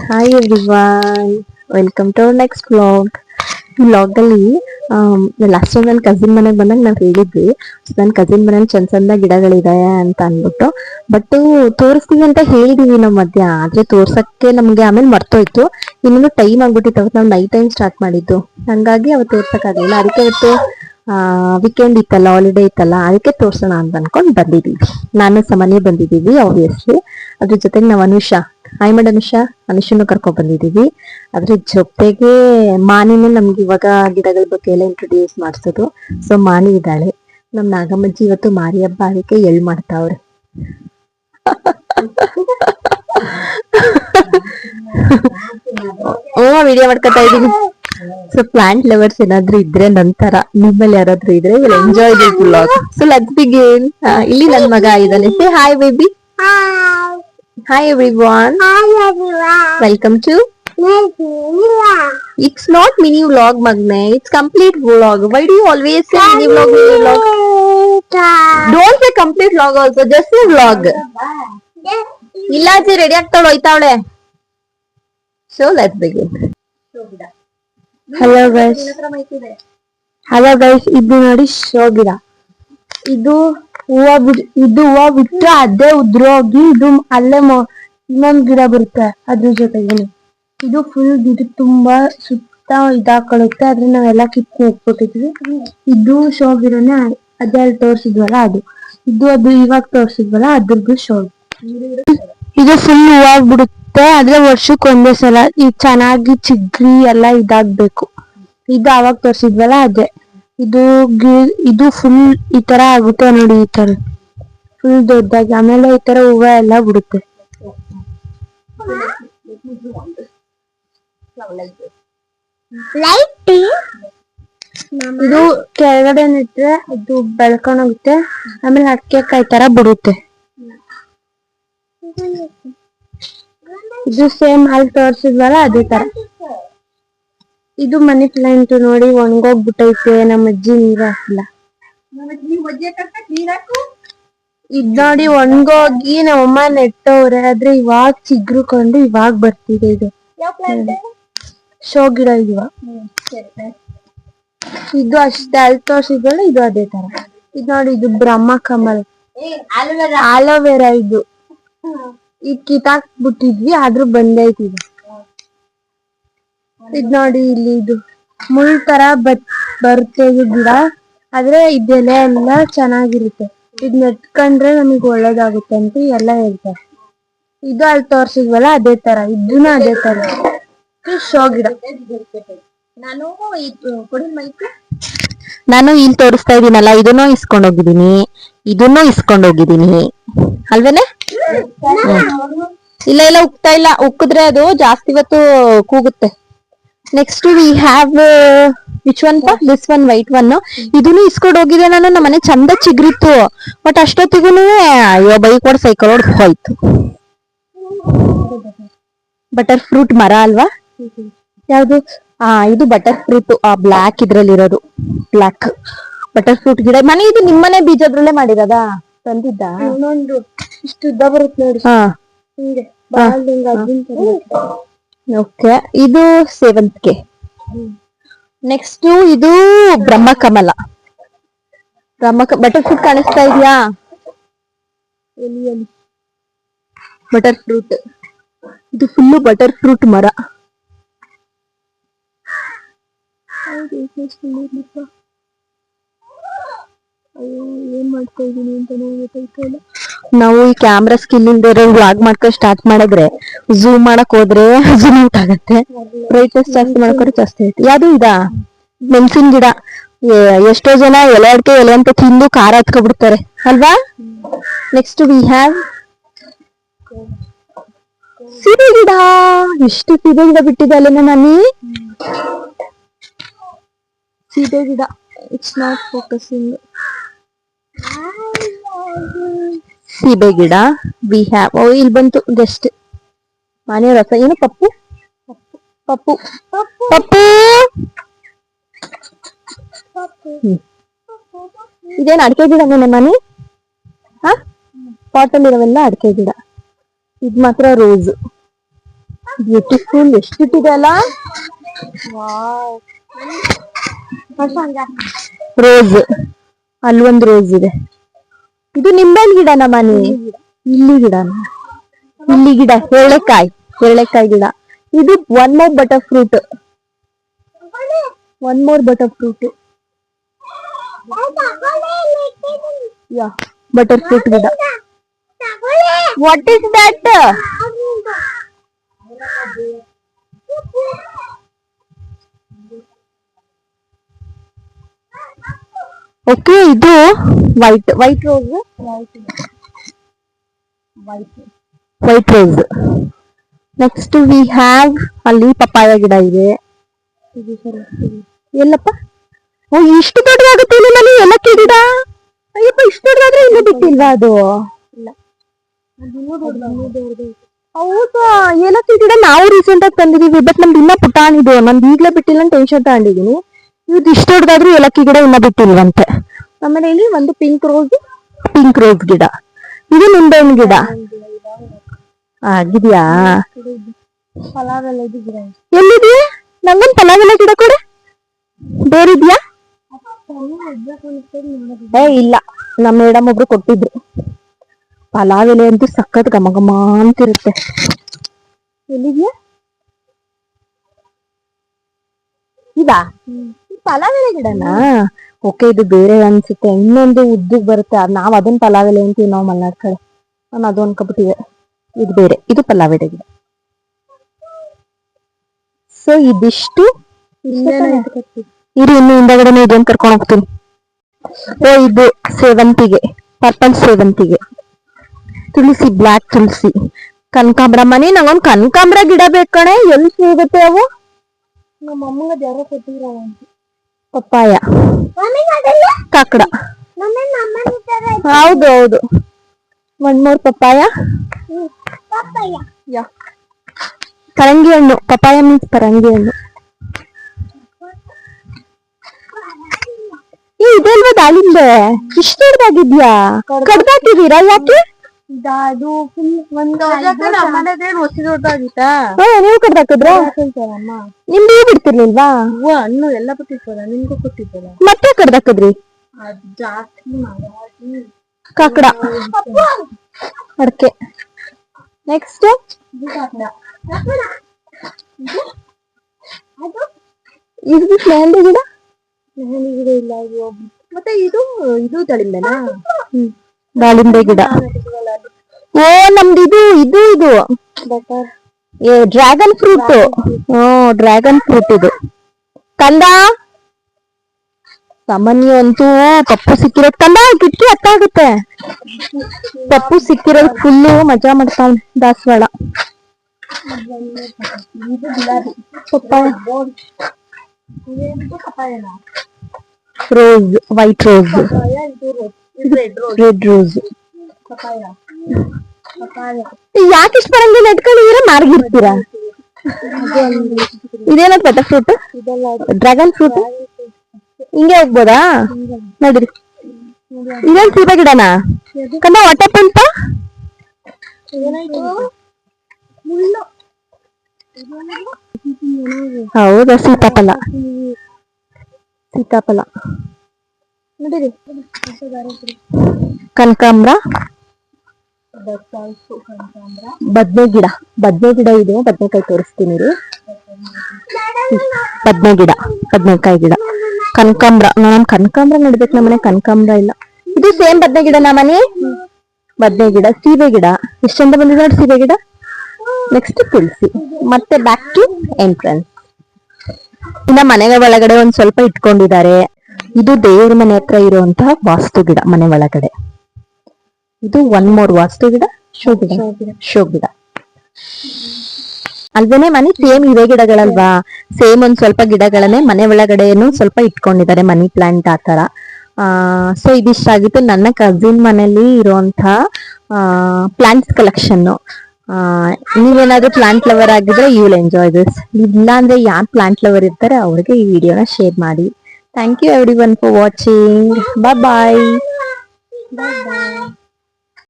Hi everyone, welcome to our next vlog. ಈ ವ್ಲಾಗಲ್ಲಿ last time ನನ್ನ ಕಸಿನ್ ಮನೆಗೆ ಬಂದಾಗ ನಾವು ಹೇಳಿದ್ವಿ ನನ್ನ ಕಸಿನ್ ಮನೇಲಿ ಚಂದ ಚಂದ ಗಿಡಗಳಿದೆ ಅಂತ ಅಂದ್ಬಿಟ್ಟು. ಬಟ್ ತೋರಿಸ್ತೀವಿ ಅಂತ ಹೇಳಿದೀವಿ ನಾವು ಮಧ್ಯ, ಆದ್ರೆ ತೋರ್ಸಕ್ಕೆ ನಮ್ಗೆ ಆಮೇಲೆ ಮರ್ತೋಯ್ತು. ಇನ್ನೊಂದು ಟೈಮ್ ಆಗ್ಬಿಟ್ಟಿತ್ತು, ಅವತ್ತು ನಾವು ನೈಟ್ ಟೈಮ್ ಸ್ಟಾರ್ಟ್ ಮಾಡಿದ್ದು, ಹಂಗಾಗಿ ಅವತ್ತು ತೋರ್ಸಕ್ಕಾಗಲಿಲ್ಲ. ಅದಕ್ಕೆ ಅವತ್ತು ವೀಕೆಂಡ್ ಇತ್ತಲ್ಲ, ಹಾಲಿಡೇ ಇತ್ತಲ್ಲ, ಅದಕ್ಕೆ ತೋರ್ಸೋಣ ಅಂತ ಅನ್ಕೊಂಡು ಬಂದಿದ್ದೀವಿ. ನಾನು ಸಾಮಾನ್ಯ ಬಂದಿದ್ದೀವಿ ಆಬ್ವಿಯಸ್ಲಿ. ಅದ್ರ ಜೊತೆಗೆ ನಾವು ಅನುಷಾ, ಹಾಯ್ ಮೇಡ್ ಅನುಷನ್ನು ಕರ್ಕೊಂಡ್ ಬಂದಿದೀವಿ. ಅದ್ರ ಜೊತೆಗೆ ಮಾನಿನೇ ನಮ್ಗೆ ಇವಾಗ ಗಿಡಗಳ ಬಗ್ಗೆ ಎಲ್ಲ ಇಂಟ್ರೊಡ್ಯೂಸ್ ಮಾಡ್ಸೋದು. ಸೊ ಮಾನಿ ಇದ್ದಾಳೆ. ನಮ್ ನಾಗಮ್ಮಜ್ಜಿ ಇವತ್ತು ಮಾರಿ ಹಬ್ಬ ಅದಕ್ಕೆ ಮಾಡ್ತಾವ್ರೆ. ವಿಡಿಯೋ ಮಾಡ್ಕೊತಾ ಇದೀನಿ. ಸೊ ಪ್ಲಾಂಟ್ ಲವರ್ಸ್ ಏನಾದ್ರು ಇದ್ರೆ ನಂತರ ನಿಮ್ಮಲ್ಲಿ ಯಾರಾದ್ರೂ ಇದ್ರೆ will enjoy this vlog. So let's begin. ಇಲ್ಲಿ ನನ್ ಮಗ ಇದ್ದಾನೆ. Say hi baby. Hi everyone. Hi everyone. Welcome to It's not mini vlog, Magne. It's complete vlog. Why do you always say mini vlog, mini vlog? Don't say complete vlog also. Just say vlog. Illaji ready ಆಗ್ತಾಳೆ ಹೋಯ್ತಾವಳೆ. So let's begin. Hello guys. Hello guys. ಇದು ನೋಡಿ show ಗಿಡ. ಇದು ಹೂವ ಬಿಟ್ಟು ಅದೇ ಉದ್ರೋಗಿ ಇದು ಅಲ್ಲೇ ಇನ್ನೊಂದ್ ಗಿಡ ಬರುತ್ತೆ ಅದ್ರ ಜೊತೆಗೆ. ಇದು ಫುಲ್ ಗಿಡ ತುಂಬಾ ಸುತ್ತ ಇದಾಕೊಳ್ಳುತ್ತೆ, ಆದ್ರೆ ನಾವೆಲ್ಲ ಕಿತ್ಕೊಂಡು ಹೋಗ್ಬಿಟ್ಟಿದ್ವಿ. ಇದು ಶೋ ಗಿಡನೇ, ಅದೇ ಅಲ್ಲಿ ತೋರ್ಸಿದ್ವಲ್ಲ ಅದು. ಅದು ಇವಾಗ ತೋರ್ಸಿದ್ವಲ್ಲ ಅದ್ರದ್ದು ಶೋ. ಇದು ಫುಲ್ ಹೂವಾಗ ಬಿಡುತ್ತೆ, ಆದ್ರೆ ವರ್ಷಕ್ಕೆ ಒಂದೇ ಸಲ. ಇದು ಚೆನ್ನಾಗಿ ಚಿಗ್ರಿ ಎಲ್ಲ ಇದಾಗ್ಬೇಕು. ಇದು ಅವಾಗ ತೋರ್ಸಿದ್ವಲ್ಲ ಅದೇ. ಇದು ಫುಲ್ ಈ ತರ ಆಗುತ್ತೆ ನೋಡಿ, ಈ ತರ ಫುಲ್ ದೊಡ್ಡದಾಗಿ. ಆಮೇಲೆ ಈ ತರ ಹೂವ ಎಲ್ಲ ಬಿಡುತ್ತೆ. ಇದು ಕೆಳಗಡೆ ನಿಟ್ರೆ ಅದು ಬೆಳ್ಕೊಂಡ್ ಹೋಗುತ್ತೆ, ಆಮೇಲೆ ಅಡಿಕೆಕಾಯಿ ತರ ಬಿಡುತ್ತೆ. ಇದು ಸೇಮ್ ಅಲ್ಲಿ ತೋರ್ಸಿದ್ವಲ್ಲ ಅದೇ ತರ. ಇದು ಮನಿ ಪ್ಲಾಂಟ್ ನೋಡಿ ಒಣಗೋಗ್ಬಿಟ್ಟೈತೆ, ನಮ್ಮ ಅಜ್ಜಿ ನೀರ್ ಹಾಕಿಲ್ಲ. ಇದ್ ನೋಡಿ ಒಣಗೋಗಿ ನಮ್ಮಮ್ಮ ನೆಟ್ಟವ್ರೆ, ಆದ್ರೆ ಇವಾಗ ಚಿಗ್ರುಕೊಂಡು ಇವಾಗ ಬರ್ತಿದೆ. ಇದು ಶೋ ಗಿಡ ಇವ. ಇದು ಅಷ್ಟೇ ಅಲ್ಲಿ ತೋರ್ಸಿದ್ವಲ್ಲ, ಇದು ಅದೇ ತರ. ಇದು ನೋಡಿ, ಇದು ಬ್ರಹ್ಮ ಕಮಲ್, ಆಲೋವೆರಾ. ಇದು ಕಿತ್ತಾಕ್ ಬಿಟ್ಟಿದ್ವಿ ಆದ್ರೂ ಬಂದೈತಿ. ಇದ್ ನೋಡಿ ಇಲ್ಲಿ, ಇದು ಮುಳ್ ತರ ಬರುತ್ತೆ ಇದು ಗಿಡ, ಆದ್ರೆ ಇದೆಲೆ ಎಲ್ಲ ಚೆನ್ನಾಗಿರುತ್ತೆ. ಇದ್ ನೆಟ್ಕೊಂಡ್ರೆ ನಮಗ್ ಒಳ್ಳೇದಾಗುತ್ತೆ ಅಂತ ಎಲ್ಲ ಹೇಳ್ತಾರೆ. ಇದು ಅಲ್ಲಿ ತೋರ್ಸಿದ್ವಲ್ಲ ಅದೇ ತರ, ಇದೂನು ಅದೇ ತರ. ಶೋ ಗಿಡ. ನಾನು ಇಲ್ಲಿ ತೋರಿಸ್ತಾ ಇದೀನಲ್ಲ, ಇದನ್ನು ಇಸ್ಕೊಂಡ್ ಹೋಗಿದ್ದೀನಿ, ಇದನ್ನು ಇಸ್ಕೊಂಡ್ ಹೋಗಿದ್ದೀನಿ ಅಲ್ವೇನೆ? ಇಲ್ಲ ಉಕ್ತಾ ಇಲ್ಲ, ಉಕ್ಕಿದ್ರೆ ಅದು ಜಾಸ್ತಿ ಹೊತ್ತು ಕೂಗುತ್ತೆ. Next we have which one ಪಾ ದಿಸ್ ಒನ್ ವೈಟ್ ಒನ್. ಇದನ್ನು ಇಸ್ಕೊಂಡು ಹೋಗಿದೆ ನಾನು. ನಮ್ಮ ಮನೆ ಚಂದ ಚಿಗ್ರಿತ್ತು, ಬಟ್ ಅಷ್ಟೊತ್ತಿಗೂ ಅಯ್ಯೋ ಬೈಕ್ ಓಡ್ ಸೈಕಲ್ ಓಡ್ ಹೋಯ್ತು. ಬಟರ್ ಫ್ರೂಟ್ ಮರ ಅಲ್ವಾ? ಯಾವ್ದು? ಇದು ಬಟರ್ ಫ್ರೂಟ್, ಬ್ಲಾಕ್ ಇದ್ರಲ್ಲಿರೋದು. ಬ್ಲಾಕ್ ಬಟರ್ ಫ್ರೂಟ್ ಗಿಡ. ಮನೆ ಇದು ನಿಮ್ಮನೆ ಬೀಜದ್ರಲ್ಲೇ ಮಾಡಿರೋದಾ? ತಂದಿದ್ದ? ಇಷ್ಟು ಉದ್ದ ಬರುತ್ತೆ ನೋಡಿ. ಓಕೆ, ಇದು ಸೇವಂತಿಗೆ. ನೆಕ್ಸ್ಟ್ ಇದು ಬ್ರಹ್ಮಕಮಲ. ಬಟರ್ ಫ್ರೂಟ್ ಕಾಣಿಸ್ತಾ ಇದೆಯಾ? Butter fruit. ಇದು ಫುಲ್ಲು ಬಟರ್ ಫ್ರೂಟ್ ಮರ. ಏನ್ ಮಾಡ್ತಾ ಇದೀನಿ ಅಂತಾನೆ ಗೊತ್ತಾಯ್ತಲ್ಲ. ನಾವು ಈ ಕ್ಯಾಮ್ರಾ ಸ್ಕಿಲ್ ಇಲ್ದೇ ವ್ಲಾಗ್ ಮಾಡ್ಕೊಂಡು ಸ್ಟಾರ್ಟ್ ಮಾಡಿದ್ರೆ, ಝೂಮ್ ಮಾಡಕ್ ಹೋದ್ರೆ ಝೂಮ್ ಔಟ್ ಆಗುತ್ತೆ, ಬ್ರೈಟ್ನೆಸ್ ಜಾಸ್ತಿ ಮಾಡ್ಕೊಂಡ್ರೆ ಜಾಸ್ತಿ ಆಯ್ತು. ಯಾವ್ದು ಇದಾ? ಮೆಣಸಿನ ಗಿಡ. ಎಷ್ಟೋ ಜನ ಎಲೆ ಅಂತ ತಿಂದು ಖಾರ ಹತ್ಕೊಬಿಡ್ತಾರೆ ಅಲ್ವಾ? ನೆಕ್ಸ್ಟ್ ವಿ ಹ್ಯಾವ್ ಸೀಬೆ ಗಿಡ. ಎಷ್ಟು ಸೀಬೆ ಗಿಡ ಬಿಟ್ಟಿದೆ ಅಲ್ಲೇನ ನಾನಿ? ಸೀಬೆ ಗಿಡ. It's not focusing. ಸೀಬೆ ಗಿಡ ವಿ ಹ್ಯಾವ್. ಇಲ್ಲಿ ಬಂತು ಜಸ್ಟ್. ಮನೆ ರಸ. ಏನು ಪಪ್ಪು ಪಪ್ಪು ಪಪ್ಪು. ಇದೇನು ಅಡಿಕೆ ಗಿಡ ಮನೆ? ಪಾಟಲ್ಲಿ ಇರೋವೆಲ್ಲ ಅಡಿಕೆ ಗಿಡ. ಇದ್ ಮಾತ್ರ ರೋಸ್. ಬ್ಯೂಟಿಫುಲ್ ಎಷ್ಟಿಟ್ಟಿದೆ ಅಲ್ಲ. ರೋಸ್, ಅಲ್ಲೊಂದು ರೋಸ್ ಇದೆ. ಇದು ನಿಂಬೆಹಣ್ಣು ಗಿಡನ ಮನೆ? ಇಲ್ಲಿ ಗಿಡನ? ಇಲ್ಲಿ ಗಿಡ ಹೇಳೆಕಾಯಿ ಗಿಡ. ಇದು ಒನ್ ಮೋರ್ ಬಟರ್ ಫ್ರೂಟ್. ಯಾ, ಬಟರ್ ಫ್ರೂಟ್ ಗಿಡ. What is that? ಓಕೆ, ಇದು white rose. Next we have, ಅಲ್ಲಿ ಪಪ್ಪಾಯ ಗಿಡ ಇದೆ. ಎಲ್ಲಪ್ಪ? ಓ, ಇಷ್ಟು ದೊಡ್ಡದಾಗುತ್ತೆ ನಿಮ್ಮಲ್ಲಿ ಏಲಕ್ಕಿ ಗಿಡ? ಅಯ್ಯಪ್ಪ, ಇಷ್ಟು ದೊಡ್ಡದಾದ್ರೆ ಇನ್ನೂ ಬಿಟ್ಟಿಲ್ವಾ ಅದು? ಹೌದಾ, ಏಲಕ್ಕಿ ಗಿಡ ನಾವು ರೀಸೆಂಟ್ ಆಗಿ ತಂದಿದೀವಿ, ಬಟ್ ನಮ್ದು ಇನ್ನ ಪುಟಾಣಿದು. ನಮ್ದು ಈಗ್ಲೇ ಬಿಟ್ಟಿಲ್ಲ ಟೆನ್ಷನ್ ತಗೊಂಡಿದೀನಿ. ಇದು ಇಷ್ಟು ದೊಡ್ಡದಾದ್ರೂ ಏಲಕ್ಕಿ ಗಿಡ ಇನ್ನ ಬಿಟ್ಟಿಲ್ವಂತೆ. ಆಮೇಲೆ ಇಲ್ಲಿ ಒಂದು ಪಿಂಕ್ ರೋಸ್ ಗಿಡ. ಇದು ನಿಂಬೆಹಣ್ಣು ಗಿಡ ಆಗಿದ್ಯಾ? ಎಲ್ಲಿದೆಯಾ? ನಂಗೊಂದು ಪಲಾವೆಲೆ ಗಿಡ ಕೊಡೆ. ಬೇರಿದ್ಯಾ? ಇಲ್ಲ, ನಮ್ಮ ಮೇಡಮ್ ಒಬ್ರು ಕೊಟ್ಟಿದ್ರು. ಪಲಾವೆಲೆ ಅಂತೂ ಸಖತ್ ಘಮ ಘಮ ಅಂತಿರುತ್ತೆ. ಎಲ್ಲಿದ್ಯಾ? ಇದಾ ಪಲಾವೆಲೆ ಗಿಡನಾ? ಓಕೆ, ಇದು ಬೇರೆ ಅನ್ಸುತ್ತೆ. ಇನ್ನೊಂದು ಉದ್ದಗ್ ಬರುತ್ತೆ, ನಾವ್ ಅದನ್ನ ಪಲಾವೆಲೆ ಅಂತೀವಿ ನಾವು ಮಲ್ನಾಡ್ ಕಡೆ. ನಾನು ಅದು ಅನ್ಕೊಬಿಟ್ಟಿದೆ. ಇದು ಬೇರೆ, ಇದು ಪಲಾವೆಲೆ ಗಿಡ. ಸೊ ಇದಿಷ್ಟು ಇನ್ನು ಹಿಂದಗಡೆ ಇದೊಂದು ಕರ್ಕೊಂಡು ಹೋಗ್ತೀನಿ. ಓ, ಇದು ಸೇವಂತಿಗೆ, ಪರ್ಪಲ್ ಸೇವಂತಿಗೆ. ತುಳಸಿ, ಬ್ಲಾಕ್ ತುಳಸಿ. ಕನಕಾಂಬ್ರ. ಮನೆ ನಂಗೊಂದು ಕನಕಾಂಬ್ರ ಗಿಡ ಬೇಕಣೆ. ಎಲ್ಲಿ ಸಿಗುತ್ತೆ ಅವು? ನಮ್ಮ ಅಮ್ಮಗ ಯಾರೋ ಕೊಟ್ಟಿದ್ರು. ಪಪ್ಪಾಯ, ಕಾಕಡ. ಹೌದು. One more papaya. ಪರಂಗಿ ಹಣ್ಣು. ಪಪ್ಪಾಯ ಮೀನ್ಸ್ ಪರಂಗಿ ಹಣ್ಣು. ಇದೆಲ್ವಾ ದಾಳಿಂಬೆ? ಇಷ್ಟು ದೊಡ್ಡದಾಗಿದ್ಯಾ? ಕಡ್ದಾಕಿದೀರಾ? ಯಾಕೆ? ನೀವು ಕಡ್ದಾಕಿದ್ರ? ನಿಮ್ದು ಬಿಡ್ತಿರ್ಲಿಲ್ವಾ? ಹಣ್ಣು ಎಲ್ಲ ಬಿಟ್ಟಿರ್ತದ, ನಿಮ್ಗೂ ಕೊಟ್ಟಿದ್ದಲ್ಲ. ಮತ್ತೆ ಕಡ್ದಾಕಿದ್ರಿ? ಕಾಕಡ, ಅಡಕೆ. ನೆಕ್ಸ್ಟ್ ಇದು ಮೆಹಂದಿ ಗಿಡ. ಇಲ್ಲ. ಮತ್ತೆ ಇದು ದಾಳಿಂಬೆನಾ? ದಾಳಿಂಬೆ ಗಿಡ. ಓ, ನಮ್ದು ಇದು ಡ್ರ್ಯಾಗನ್ ಫ್ರೂಟ್. ಡ್ರ್ಯಾಗನ್ ಫ್ರೂಟ್ ಇದು. ಕಂದ ಸಾಮಾನ್ಯ ಅಂತೂ ಪಪ್ಪು ಸಿಕ್ಕಿರೋದು. ಕಂದ ಕಿಟಕಿ ಹತ್ತಾಗುತ್ತೆ. ಪಪ್ಪು ಸಿಕ್ಕಿರೋದು ಫುಲ್ಲು ಮಜಾ ಮಾಡ್ತಾವ್. ದಾಸವಾಳ, rose, white rose, red rose. ಯಾಕೆ ಇಷ್ಟು ಬರಂಗಿಲ್ಲ? ನೆಟ್ಕೊಂಡಿದ್ದೀರಾ? ಮಾರ್ಗಿರ್ತೀರಾ? ಇದೇನದು ಬಟರ್ ಫ್ರೂಟ್? Dragon fruit. ಹಿಂಗೆ ಹೋಗ್ಬೋದಾ? ನೋಡ್ರಿ, ಇದೇನ್ ಸೀಬೆ ಗಿಡನಾ? ಕಂದ ವಾಟಪ್ ಅಂತ. ಹೌದಾ? ಸೀತಾಫಲ. ನೋಡಿರಿ, ಕನಕಾಂಬ್ರ, ಬದ್ನೆ ಗಿಡ ಇದೆ. ಬದ್ನೆಕಾಯಿ ತೋರಿಸ್ತೀನಿ ರೀ. ಬದ್ನೆಕಾಯಿ ಗಿಡ. ಕನಕಾಂಬ್ರ. ನಾನು ಕನಕಾಂಬ್ರ ನಡ್ಬೇಕು. ನಮ್ಮನೆ ಕನಕಾಂಬ್ರ ಇಲ್ಲ. ಇದು ಸೇಮ್ ಬದ್ನೆ ಗಿಡ ನಮ್ಮನೆ. ಬದ್ನೆ ಗಿಡ. ಸೀಬೆ ಗಿಡ ಎಷ್ಟು ಚಂದ ಬಂದಿದೆ ನೋಡಿ, ಸೀಬೆ ಗಿಡ. ನೆಕ್ಸ್ಟ್ ತುಳಸಿ. ಮತ್ತೆ ಬ್ಯಾಕ್ ಟು ಎಂಟ್ರೆನ್ಸ್. ಇನ್ನ ಮನೆಗಳ ಒಳಗಡೆ ಒಂದ್ ಸ್ವಲ್ಪ ಇಟ್ಕೊಂಡಿದ್ದಾರೆ. ಇದು ದೇವ್ರ ಮನೆ ಹತ್ರ ಇರುವಂತಹ ವಾಸ್ತು ಗಿಡ. ಮನೆ ಒಳಗಡೆ ಇದು ಒನ್ ಮೋರ್ ವಾಸ್ತು ಗಿಡ. ಶೋ ಗಿಡ ಅಲ್ವೇನೆ? ಮನೆ ಸೇಮ್ ಇವೆ ಗಿಡಗಳಲ್ವಾ? ಸೇಮ್ ಒಂದ್ ಸ್ವಲ್ಪ ಗಿಡಗಳನ್ನೇ ಮನೆ ಒಳಗಡೆನು ಸ್ವಲ್ಪ ಇಟ್ಕೊಂಡಿದ್ದಾರೆ, ಮನಿ ಪ್ಲಾಂಟ್ ಆತರ. ಸೊ ಇದಿಷ್ಟ ಆಗಿತ್ತು ನನ್ನ ಕಸಿನ್ ಮನೇಲಿ ಇರುವಂತಹ ಪ್ಲಾಂಟ್ಸ್ ಕಲೆಕ್ಷನ್. ನೀವೇನಾದ್ರೂ ಪ್ಲಾಂಟ್ ಲವರ್ ಆಗಿದ್ರೆ ಯು ವಿಲ್ ಎಂಜಾಯ್ ದಿಸ್. ಇಲ್ಲ ಅಂದ್ರೆ ಯಾರು ಪ್ಲಾಂಟ್ ಲವರ್ ಇರ್ತಾರೆ ಅವ್ರಿಗೆ ಈ ವಿಡಿಯೋನ ಶೇರ್ ಮಾಡಿ. Thank you everyone for watching. Bye bye.